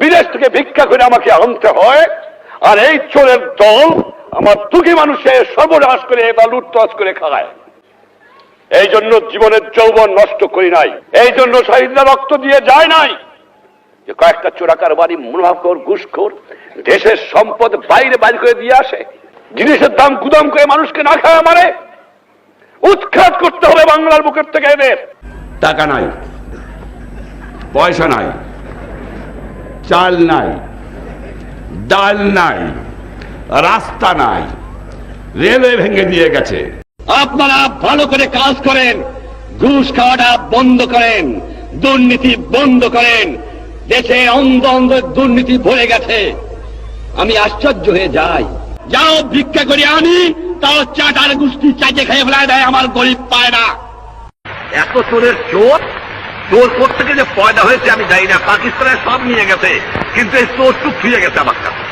বিদেশ থেকে ভিক্ষা করে আমাকে আনতে হয়, আর এই চোরের দল আমার দুঃখী মানুষের সর্বনাশ করে বা লুটতরাজ করে খায়। এই জন্য জীবনের যৌবন নষ্ট করি নাই, এই জন্য শহীদরা রক্ত দিয়ে যায় নাই যে কয়েকটা চোরাকার বাড়ি মুনাফাখোর ঘুষখোর দেশের সম্পদ বাইরে বাইরে করে দিয়ে আসে, জিনিসের দাম গুদাম করে মানুষকে না খাওয়া মারে। উৎখাত করতে হবে বাংলার বুকের থেকে এদের। টাকা নাই, পয়সা নাই, চাল নাই, ডাল নাই, রাস্তা নাই, রেলওয়ে ভেঙে দিয়ে গেছে। আপনারা ভালো করে কাজ করেন, ঘুষ খাওয়াটা বন্ধ করেন, দুর্নীতি বন্ধ করেন। দেশে অন্ধ অন্ধ দুর্নীতি ভরে গেছে। আমি আশ্চর্য হয়ে যাই, যাও ভিক্ষা করে আনি, তাও চাটার গোষ্ঠী চাইতে খেয়ে ফেলায় দেয়, আমার গরিব পায় না। এত চোরের চোর, চোর কোথা থেকে যে পয়দা হয়েছে আমি জানি না। পাকিস্তানের সব নিয়ে গেছে, কিন্তু এই চোর টুক ফিরে গেছে আমার কাছে।